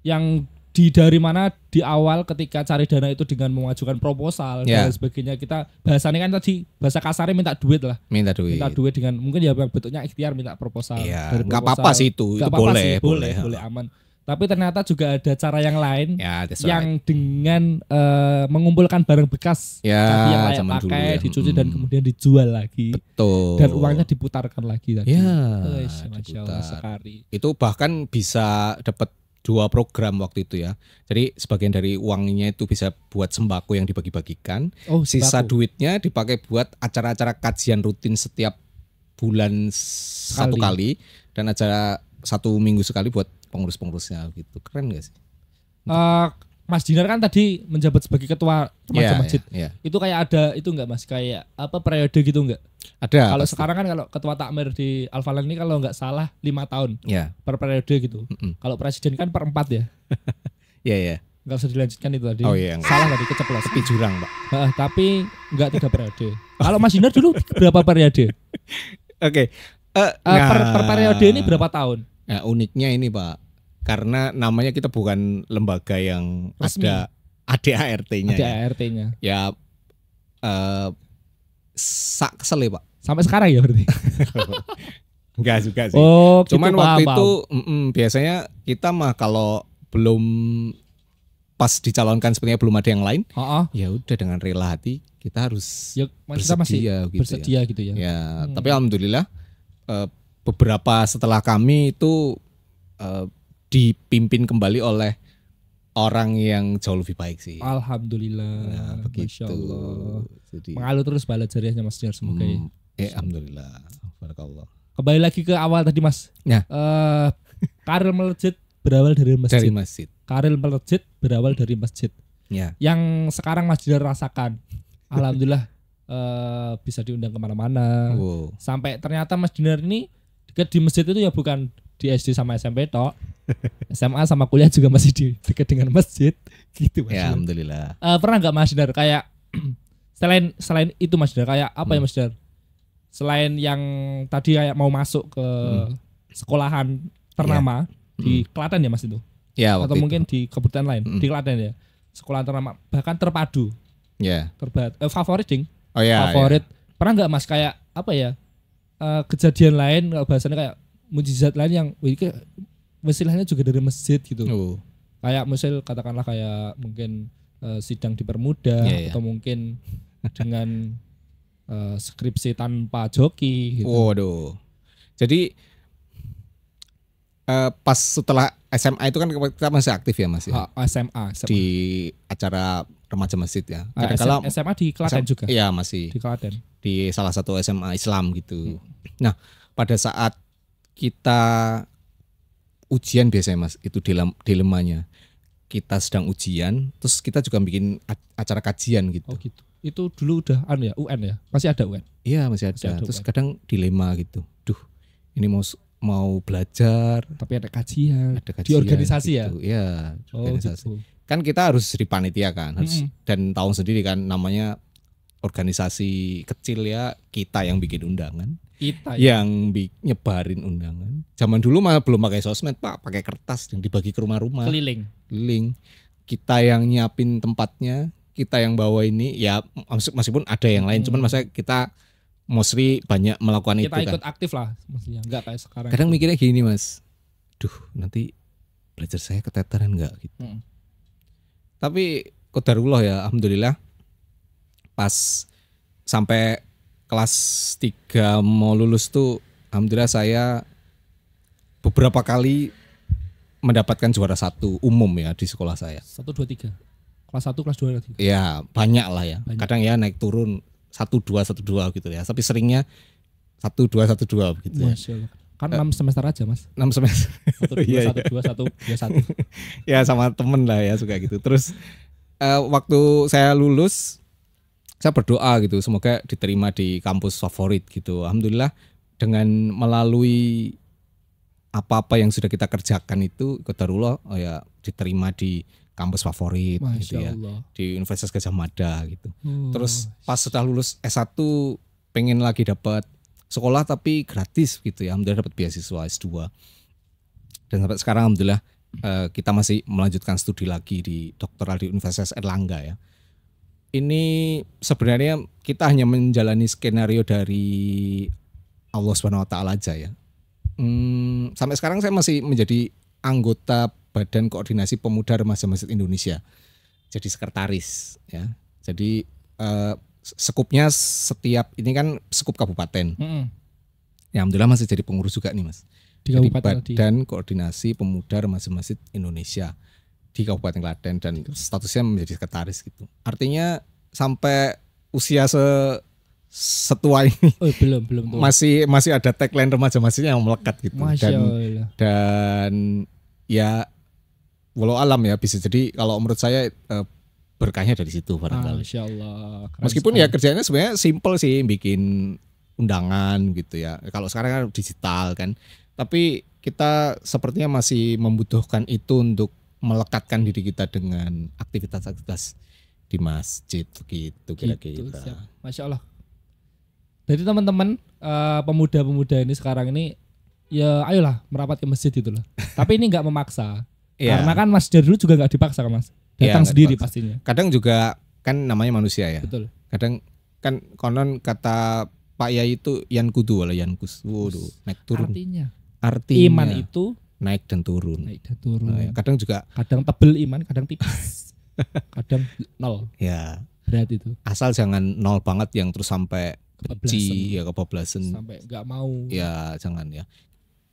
yang dari mana di awal ketika cari dana itu dengan mengajukan proposal dan sebagainya. Kita bahasannya kan tadi bahasa kasarnya minta duit lah. Minta duit dengan mungkin ya bentuknya ikhtiar minta proposal.
Nggak apa-apa sih itu boleh
aman. Tapi ternyata juga ada cara yang lain yang
right.
dengan mengumpulkan barang bekas tadi yang layak pakai, dicuci dan kemudian dijual lagi.
Betul.
Dan uangnya diputarkan lagi tadi.
Masya Allah sekali. Itu bahkan bisa dapat 2 program waktu itu ya. Jadi sebagian dari uangnya itu bisa buat sembako yang dibagi-bagikan. Sisa duitnya dipakai buat acara-acara kajian rutin setiap bulan satu kali dan acara 1 minggu sekali buat pengurus-pengurusnya gitu. Keren gak sih?
Mas Dinar kan tadi menjabat sebagai ketua remaja masjid. Itu kayak ada itu enggak Mas? Kayak apa periode gitu enggak?
Ada.
Kalau sekarang kan kalau ketua takmir di Al-Falah ini kalau enggak salah 5 tahun. Per periode gitu. Kalau presiden kan per 4 ya.
Iya.
Enggak usah dilanjutkan itu tadi.
Salah
tadi keceplos.
Tepi jurang, Pak.
Tapi enggak 3 periode. Kalau Mas Dinar dulu berapa periode?
Oke.
Per periode ini berapa tahun?
Nah, uniknya ini Pak, karena namanya kita bukan lembaga yang resmi. Ada ADART-nya.
ADART-nya.
Ya, kesel ya Pak.
Sampai sekarang ya berarti?
Enggak juga sih. Cuman
gitu,
waktu itu biasanya kita mah kalau belum pas dicalonkan sebenarnya belum ada yang lain, ya udah dengan rela hati kita harus
bersedia gitu ya.
Ya, tapi alhamdulillah beberapa setelah kami itu dipimpin kembali oleh orang yang jauh lebih baik sih.
Alhamdulillah.
Nah, begitu.
Masya Allah.
Jadi
Mengalir terus bala jariahnya Mas Junior semoga ya.
alhamdulillah. Barakallah.
Kembali lagi ke awal tadi Mas.
Ya.
Karir melejit berawal dari masjid.
Dari masjid.
Karir melejit berawal dari masjid.
Ya.
Yang sekarang Mas Junior rasakan. Alhamdulillah bisa diundang kemana-mana.
Wow.
Sampai ternyata Mas Junior ini dekat di masjid itu ya bukan di SD sama SMP tok. SMA sama kuliah juga masih dekat dengan masjid. Gitu Mas
Ya,
Junior.
alhamdulillah.
Pernah nggak Mas Junior kayak selain itu Mas Junior kayak apa ya Mas Junior? Selain yang tadi kayak mau masuk ke sekolahan ternama di Klaten ya Mas itu?
Ya,
Atau
waktu
mungkin
itu.
di kabupaten lain, di Klaten ya. Sekolah ternama bahkan terpadu,
Ya.
favorit ding.
Oh ya.
Favorit. Pernah nggak Mas kayak apa ya? Kejadian lain kalau bahasanya kayak mujizat lain yang istilahnya juga dari masjid gitu.
Ya. Oh.
Kayak misal katakanlah kayak mungkin sidang dipermudah
Iya, iya.
atau mungkin dengan skripsi tanpa joki gitu.
Waduh. Jadi pas setelah SMA itu kan kita masih aktif ya Mas ya.
SMA.
Di acara remaja masjid ya. Kadang-kala
SMA di Klaten juga.
Iya, masih
Di Klaten.
di salah satu SMA Islam gitu. Nah, pada saat kita ujian biasanya Mas, itu dilemanya. Kita sedang ujian, terus kita juga bikin acara kajian gitu.
Oh gitu. Itu dulu udah ya, UN ya. Masih ada UN.
Iya, masih
Masih
ada.
ada
Terus
UN.
kadang dilema gitu. Duh, ini mau belajar,
Tapi ada kajian.
ada kajian
Di organisasi ya.
gitu. Iya,
Oh
organisasi.
gitu.
Kan kita harus jadi panitia kan, harus
Mm-mm.
dan tahu sendiri kan namanya organisasi kecil ya, kita yang bikin undangan,
Kita ya.
yang nyebarin undangan. Zaman dulu mah belum pakai sosmed Pak, pakai kertas yang dibagi ke rumah-rumah.
Keliling.
Link. Kita yang nyiapin tempatnya, kita yang bawa ini ya meskipun ada yang lain, cuman masa kita mostly banyak melakukan
Kita
itu
ikut
kan.
aktif lah maksudnya. Enggak kayak sekarang.
Kadang
itu.
mikirnya gini Mas, duh nanti belajar saya keteteran nggak gitu.
Mm.
Tapi qadarullah ya, alhamdulillah pas sampai kelas 3 mau lulus tuh alhamdulillah saya beberapa kali mendapatkan juara 1 umum ya di sekolah saya.
1 2 3. Kelas 1, kelas 2, kelas 3.
Ya banyak lah ya.
Banyak.
Kadang ya naik turun 1-2 gitu ya. Tapi seringnya 1-2 begitu ya.
Masya Allah. Kan 6 semester aja Mas.
6 semester.
1 2
Iya,
1 2 1 2 1.
Ya sama temen lah ya suka gitu. Terus waktu saya lulus saya berdoa gitu semoga diterima di kampus favorit gitu. Alhamdulillah dengan melalui apa-apa yang sudah kita kerjakan itu qadarullah ya diterima di kampus favorit gitu
Masya
ya.
Allah.
Di Universitas Gadjah Mada gitu.
Oh.
Terus pas setelah lulus S1 pengen lagi dapat sekolah tapi gratis gitu ya. Alhamdulillah dapat beasiswa S2. Dan sampai sekarang alhamdulillah kita masih melanjutkan studi lagi di doktoral di Universitas Erlangga ya. Ini sebenarnya kita hanya menjalani skenario dari Allah Subhanahu wa taala aja ya. Sampai sekarang saya masih menjadi anggota Badan Koordinasi Pemuda Remaja Masjid Indonesia. Jadi sekretaris ya. Jadi skupnya setiap ini kan skup kabupaten. Ya, alhamdulillah masih jadi pengurus juga nih Mas.
Di
Jadi
kabupaten tadi.
Badan Koordinasi Pemuda Remaja Masjid Indonesia di Kabupaten Klaten dan statusnya menjadi sekretaris gitu. Artinya sampai usia setua ini
Oh, belum tuh.
masih ada tagline remaja masjid yang melekat gitu.
Masya Allah.
Dan ya walau alam ya bisa jadi kalau menurut saya berkahnya dari situ barangkali.
Masya Allah. Keren
Meskipun
sekali.
ya kerjanya sebenarnya simple sih bikin undangan gitu ya. Kalau sekarang kan digital kan. Tapi kita sepertinya masih membutuhkan itu untuk melekatkan diri kita dengan aktivitas-aktivitas di masjid gitu kira-kira.
Gitu, siap. Masya Allah. Jadi teman-teman pemuda-pemuda ini sekarang ini ya ayolah merapat ke masjid gitu loh. Tapi ini nggak memaksa.
Iya.
Karena kan Mas dari dulu juga nggak dipaksa kan Mas.
Iya,
Datang
nggak
sendiri
dipaksa.
pastinya.
Kadang juga kan namanya manusia ya.
Betul.
Kadang kan konon kata Pak Yai itu yan kudu wala yan kus. Waduh, naik turun. Artinya
Iman itu
naik dan turun.
naik dan turun.
Nah, ya, kadang juga
Kadang tebel iman, kadang tipis. Kadang nol.
ya
Berat itu.
asal jangan nol banget yang terus sampai
Kebablasan.
benci ya kebablasan.
Sampai nggak mau.
Ya jangan ya.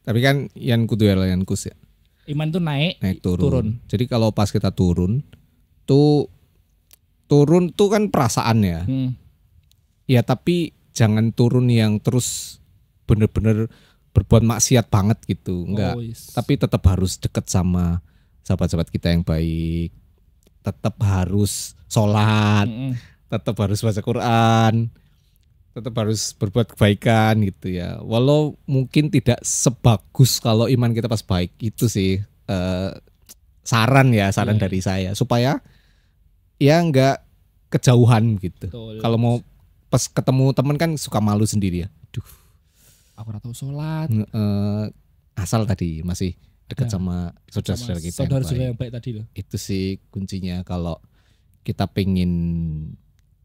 Tapi kan yan kudu wala yan kus ya.
Iman tuh naik
turun. Jadi kalau pas kita turun tuh kan perasaan ya. Ya tapi jangan turun yang terus bener-bener berbuat maksiat banget gitu, enggak. Tapi tetap harus deket sama sahabat-sahabat kita yang baik. Tetap harus sholat, tetap harus baca Quran, tetap harus berbuat kebaikan gitu ya. Walau mungkin tidak sebagus kalau iman kita pas baik, itu sih saran dari saya supaya ya enggak kejauhan gitu. Kalau mau pas ketemu teman kan suka malu sendiri ya. Duh,
aku ora tahu sholat.
Asal tadi masih dekat sama saudara-saudara kita
yang baik tadi loh.
Itu sih kuncinya kalau kita pengen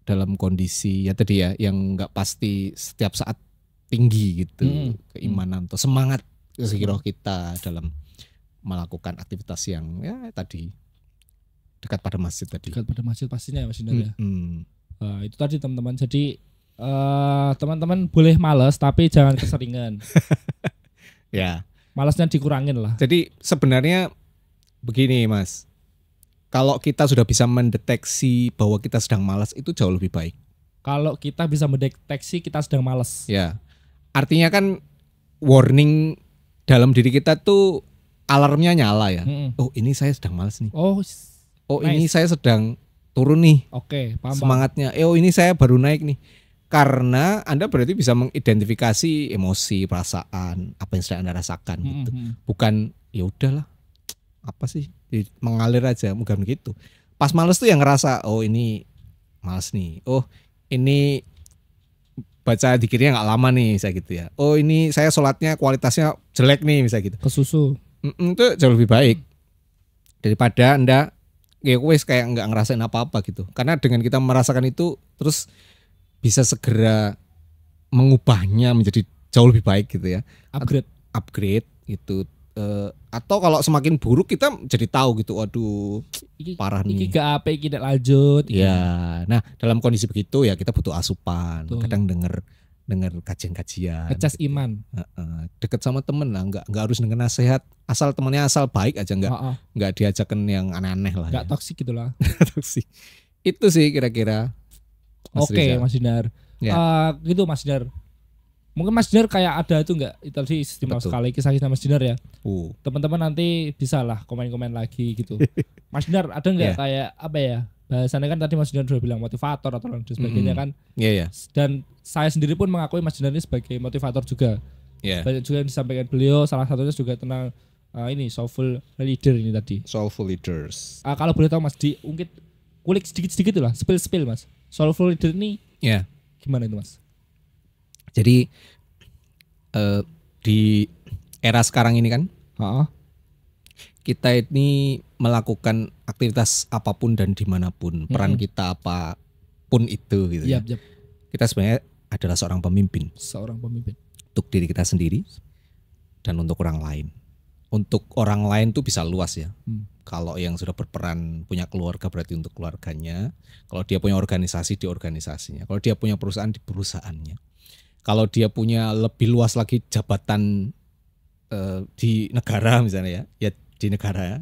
dalam kondisi ya tadi ya yang nggak pasti setiap saat tinggi gitu keimanan atau semangat roh kita dalam melakukan aktivitas yang ya tadi dekat pada masjid tadi.
Dekat pada masjid pastinya ya Mas Indra ya. Nah, itu tadi teman-teman. Jadi teman-teman boleh malas tapi jangan keseringan.
Ya.
Malasnya dikurangin lah.
Jadi sebenarnya begini Mas, kalau kita sudah bisa mendeteksi bahwa kita sedang malas itu jauh lebih baik.
Kalau kita bisa mendeteksi kita sedang malas.
Ya, artinya kan warning dalam diri kita tuh alarmnya nyala ya. Oh ini saya sedang malas nih. Oh nice. Ini saya sedang turun nih.
Oke, paham.
Semangatnya. Oh ini saya baru naik nih. Karena Anda berarti bisa mengidentifikasi emosi, perasaan, apa yang sedang Anda rasakan gitu. Bukan ya udahlah. Apa sih? Mengalir aja, bukan gitu. Pas males tuh yang ngerasa, oh ini males nih. Oh, ini baca dikirnya enggak lama nih, saya gitu ya. Oh, ini saya sholatnya kualitasnya jelek nih, misalnya gitu.
Kesusu.
Itu jauh lebih baik daripada Anda wes kayak enggak ngerasain apa-apa gitu. Karena dengan kita merasakan itu terus bisa segera mengubahnya menjadi jauh lebih baik gitu ya. Upgrade gitu. Atau kalau semakin buruk kita jadi tahu gitu, waduh parah nih.
Iki gak apa, iki tidak lanjut.
Ya, nah dalam kondisi begitu ya kita butuh asupan. Betul. Kadang denger kajian-kajian.
Ngecas
gitu.
Iman.
Deket sama temen lah, nggak harus denger nasihat. Asal temennya asal baik aja, nggak diajakan yang aneh-aneh lah.
Nggak toksik gitulah.
Toksik. Itu sih kira-kira.
Oke, Mas Dinar. Ya. Gitu Mas Dinar. Mungkin Mas Dinar kayak ada itu enggak? Itu tadi istimewa sekali kisah-kisah Mas Dinar ya. Teman-teman nanti bisa lah komen-komen lagi gitu. Mas Dinar ada enggak kayak apa ya? Bahasannya kan tadi Mas Dinar sudah bilang motivator atau dan sebagainya kan.
Iya.
Dan saya sendiri pun mengakui Mas Dinar ini sebagai motivator juga. Banyak juga yang disampaikan beliau, salah satunya juga tentang ini soulful leader ini tadi.
Soulful leaders.
Kalau boleh tahu Mas, diungkit kulik sedikit-sedikit lah, spill Mas. Soulful leader ini gimana itu Mas?
Jadi di era sekarang ini kan kita ini melakukan aktivitas apapun dan dimanapun, peran kita apapun itu gitu ya. Kita sebenarnya adalah seorang pemimpin. Untuk diri kita sendiri dan untuk orang lain. Untuk orang lain tuh bisa luas ya. Kalau yang sudah berperan punya keluarga berarti untuk keluarganya. Kalau dia punya organisasi di organisasinya. Kalau dia punya perusahaan di perusahaannya. Kalau dia punya lebih luas lagi jabatan di negara misalnya ya di negara.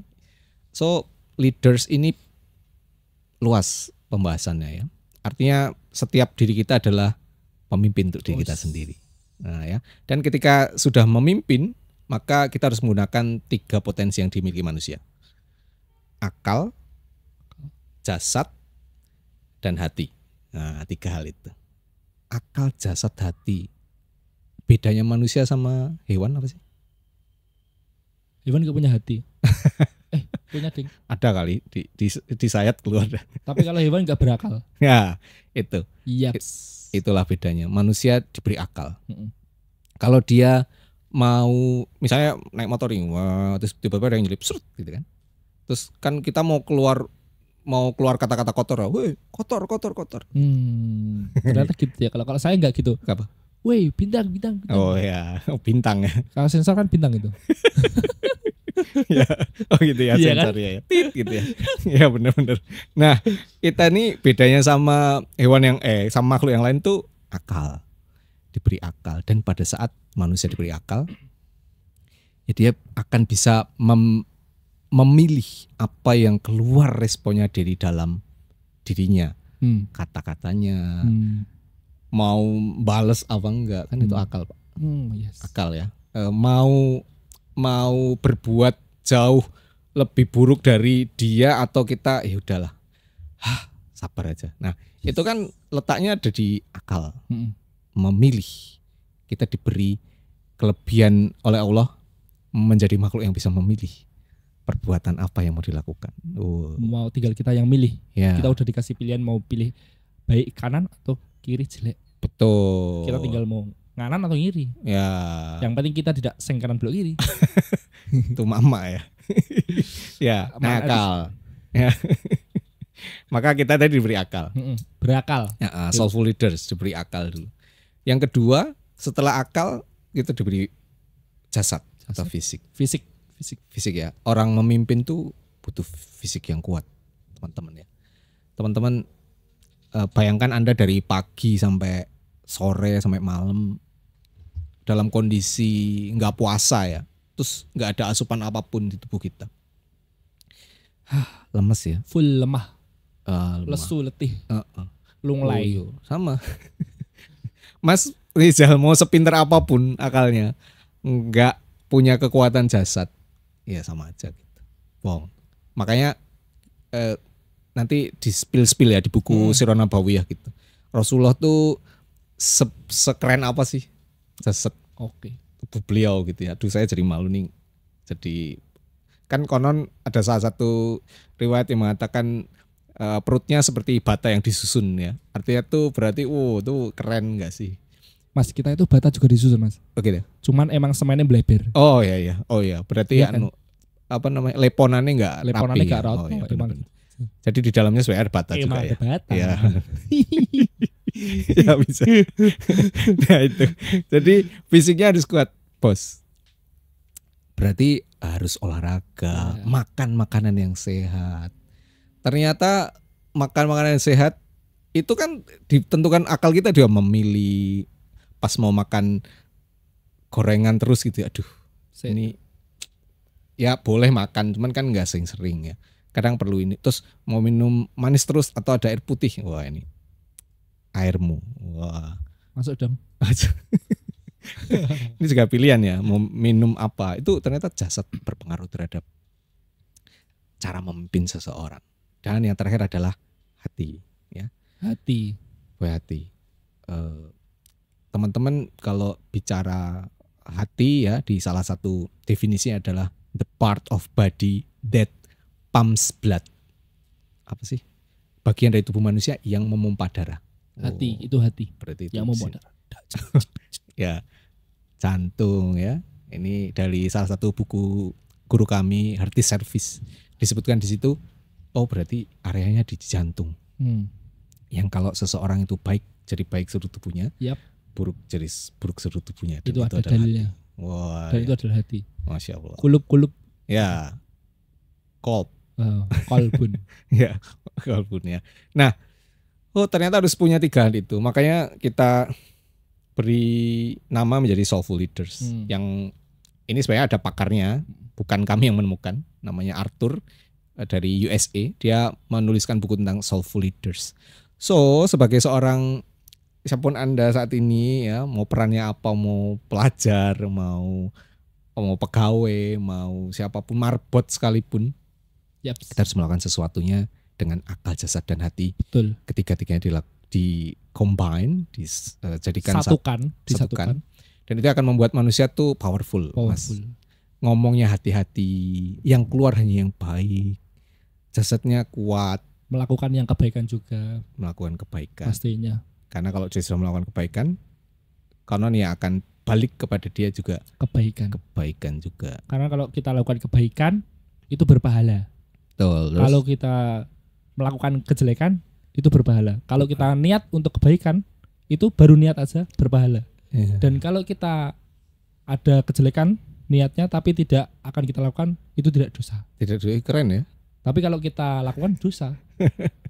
So leaders ini luas pembahasannya ya. Artinya setiap diri kita adalah pemimpin untuk diri kita sendiri. Nah ya. Dan ketika sudah memimpin, maka kita harus menggunakan 3 potensi yang dimiliki manusia. Akal, jasad, dan hati. Nah, 3 hal itu. Akal, jasad, hati. Bedanya manusia sama hewan apa sih?
Hewan gak punya hati. Punya ding.
Ada kali di sayat keluar.
Tapi kalau hewan gak berakal.
Ya, itu.
Yes.
Itulah bedanya. Manusia diberi akal. Kalau dia mau misalnya naik motor ini, terus tiba-tiba ada yang nyelip gitu kan. Terus kan kita mau keluar kata-kata kotor, woi kotor.
Ternyata gitu ya. Kalau saya nggak gitu.
Apa?
Woi bintang.
Oh ya, bintang ya.
Kalau sensor kan bintang itu.
Ya, oh gitu ya sensor kan? Ya. Tit gitu ya. Ya benar-benar. Nah kita nih bedanya sama hewan yang sama makhluk yang lain tuh akal. Diberi akal, dan pada saat manusia diberi akal, ya dia akan bisa memilih apa yang keluar responnya dari dalam dirinya, kata-katanya, mau bales apa enggak, kan itu akal Pak.
Yes.
Akal ya. Mau berbuat jauh lebih buruk dari dia atau kita, ya udahlah, sabar aja. Nah itu kan letaknya ada di akal, memilih. Kita diberi kelebihan oleh Allah menjadi makhluk yang bisa memilih perbuatan apa yang mau dilakukan.
Mau tinggal kita yang milih.
Ya.
Kita udah dikasih pilihan mau pilih baik kanan atau kiri jelek.
Betul.
Kita tinggal mau nganan atau ngiri.
Ya.
Yang penting kita tidak seng kanan belok kiri.
Itu mama ya. Ya, akal. Ya. Maka kita tadi diberi akal.
Berakal.
Ya, soulful leaders diberi akal dulu. Yang kedua, setelah akal kita diberi jasad atau fisik. Fisik ya. Orang memimpin tuh butuh fisik yang kuat, teman-teman ya. Teman-teman bayangkan Anda dari pagi sampai sore sampai malam dalam kondisi nggak puasa ya, terus nggak ada asupan apapun di tubuh kita. Lemes ya.
Full lemah.
Lemah.
Lesu, letih. Lunglai.
Sama. Mas Rizal mau sepinter apapun akalnya, nggak punya kekuatan jasad, ya sama aja gitu. Wow. Makanya nanti di spill ya di buku Sirah Nabawiyah gitu. Rasulullah tuh sekeren apa sih jasad tubuh beliau gitu ya. Aduh saya jadi malu nih. Jadi kan konon ada salah satu riwayat yang mengatakan perutnya seperti bata yang disusun ya. Artinya tuh berarti tuh keren gak sih?
Mas, kita itu bata juga disusun Mas.
Oke deh.
Cuman emang semennya bleber.
Oh iya. Berarti
iya kan?
apa namanya, leponannya nggak rapi.
Leponannya nggak
ya?
rapi.
Emang. Jadi di dalamnya sebenarnya ada bata juga
ada
ya.
Bata.
Ya. Ya bisa. Nah itu. Jadi fisiknya harus kuat, bos. Berarti harus olahraga, makan makanan yang sehat. Ternyata makan makanan yang sehat itu kan ditentukan akal kita juga memilih. Pas mau makan gorengan terus gitu, aduh ini ya boleh makan, cuman kan nggak sering-sering ya. Kadang perlu ini. Terus mau minum manis terus atau ada air putih, wah ini airmu, wah
masuk dong.
Ini juga pilihan ya, mau minum apa. Itu ternyata jasad berpengaruh terhadap cara memimpin seseorang. Dan yang terakhir adalah hati, ya.
Hati.
Teman-teman kalau bicara hati ya, di salah satu definisi adalah the part of body that pumps blood. Apa sih? Bagian dari tubuh manusia yang memompa darah.
Hati, itu hati.
Berarti itu
yang memompa darah.
Ya, jantung ya. Ini dari salah satu buku guru kami, Heart Service. Disebutkan di situ, berarti areanya di jantung. Yang kalau seseorang itu baik, jadi baik seluruh tubuhnya. Buruk jadi buruk seluruh tubuhnya.
Itu ada dalilnya.
Wah.
Dan itu adalah hati.
Masya Allah.
Kulup.
Ya.
Kolbun.
Ya, kolbun ya. Nah, ternyata harus punya 3 hal itu. Makanya kita beri nama menjadi soulful leaders. Yang ini sebenarnya ada pakarnya, bukan kami yang menemukan. Namanya Arthur dari USA. Dia menuliskan buku tentang soulful leaders. So, sebagai seorang siapapun Anda saat ini ya, mau perannya apa, mau pelajar, mau pegawai, mau siapapun, marbot sekalipun, kita harus melakukan sesuatunya dengan akal, jasad, dan hati.
Betul.
Ketiga-tiganya di-combine, dijadikan
disatukan.
Dan itu akan membuat manusia tuh powerful. Mas. Ngomongnya hati-hati, yang keluar hanya yang baik, jasadnya kuat.
Melakukan yang kebaikan juga.
Melakukan kebaikan.
Pastinya.
Karena kalau dia sudah melakukan kebaikan, konon ya akan balik kepada dia juga kebaikan juga.
Karena kalau kita lakukan kebaikan itu berpahala.
Betul.
Kalau kita melakukan kejelekan itu berpahala. Kalau kita niat untuk kebaikan itu baru niat aja berpahala. Dan kalau kita ada kejelekan niatnya tapi tidak akan kita lakukan, itu tidak dosa.
Tidak dosa, keren ya.
Tapi kalau kita lakukan dosa.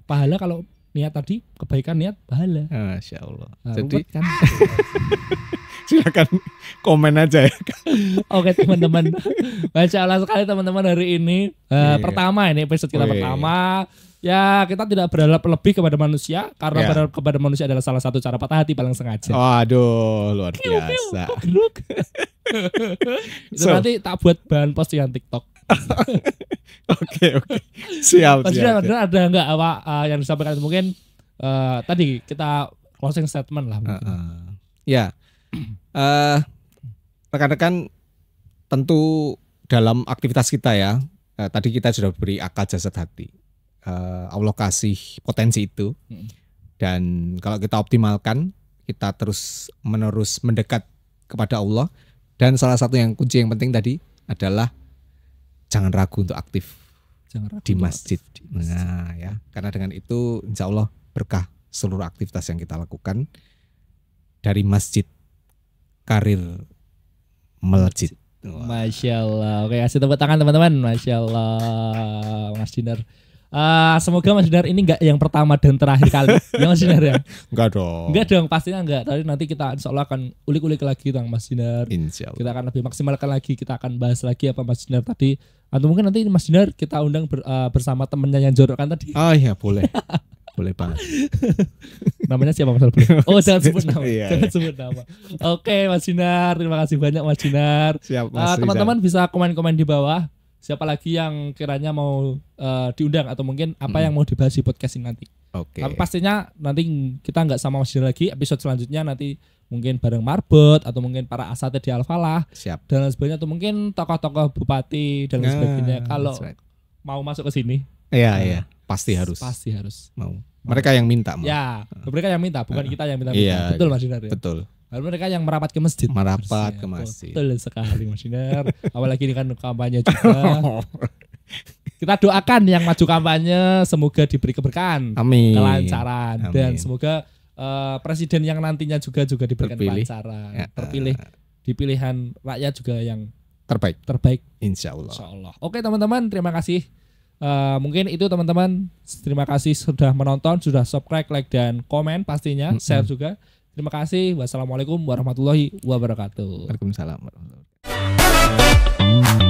Pahala kalau niat tadi, kebaikan niat pahala.
Masya Allah.
Nah,
jadi
kan?
silakan komen aja ya.
Oke teman-teman, Masya Allah sekali teman-teman hari ini. Pertama ini episode kita pertama. Ya kita tidak berharap lebih kepada manusia karena berharap kepada manusia adalah salah satu cara patah hati paling sengaja.
Waduh, luar biasa.
Itu nanti tak buat bahan postingan TikTok.
Oke. Siap.
Ada nggak apa yang disampaikan mungkin tadi kita closing statement lah.
Ya, rekan-rekan tentu dalam aktivitas kita ya. Tadi kita sudah beri akal jasad hati. Allah kasih potensi itu, dan kalau kita optimalkan, kita terus menerus mendekat kepada Allah. Dan salah satu yang kunci yang penting tadi adalah jangan ragu untuk aktif di masjid. Nah ya, karena dengan itu insya Allah berkah seluruh aktivitas yang kita lakukan dari masjid karir melejit.
Masya Allah. Oke, kasih tepuk tangan teman-teman. Masya Allah, Mas Dinar. Semoga Mas Dinar ini enggak yang pertama dan terakhir kali. Ya Mas Dinar ya?
Enggak dong.
Enggak dong, pastinya enggak. Tapi nanti kita insya Allah akan ulik-ulik lagi tentang Mas Dinar.
Insya Allah.
Kita akan lebih maksimalkan lagi. Kita akan bahas lagi apa Mas Dinar tadi. Atau mungkin nanti Mas Dinar kita undang bersama temennya yang jorok kan tadi.
Oh iya boleh. Boleh banget.
Namanya siapa Mas Dinar? Oh jangan sebut nama.
Iya.
Jangan sebut nama. Oke Mas Dinar, terima kasih banyak Mas Dinar.
Siap, Mas
teman-teman bisa komen-komen di bawah. Siapa lagi yang kiranya mau diundang atau mungkin apa yang mau dibahas di podcast ini nanti.
Oke.
Tapi pastinya nanti kita nggak sama Mas Dinar lagi. Episode selanjutnya nanti mungkin bareng Marbot atau mungkin para asatid di Al-Falah.
Siap.
Dan lain sebagainya atau mungkin tokoh-tokoh bupati dan lain sebagainya. Kalau mau masuk ke sini.
Iya. Pasti harus. Mau. Mereka yang minta.
Ya, mereka yang minta, bukan kita yang minta.
Iya,
betul Mas Dinar ya.
Betul.
Lalu mereka yang merapat ke masjid.
Ke masjid.
Betul sekali Mas Dinar. Apalagi ini kan kampanye juga. Kita doakan yang maju kampanye semoga diberi keberkahan,
amin,
kelancaran, dan semoga presiden yang nantinya juga diberikan kelancaran, terpilih di pilihan rakyat juga yang terbaik. Insya Allah. Oke teman-teman, terima kasih. Mungkin itu teman-teman. Terima kasih sudah menonton, sudah subscribe, like dan komen pastinya, share juga. Terima kasih. Wassalamualaikum warahmatullahi wabarakatuh.
Waalaikumsalam warahmatullahi wabarakatuh.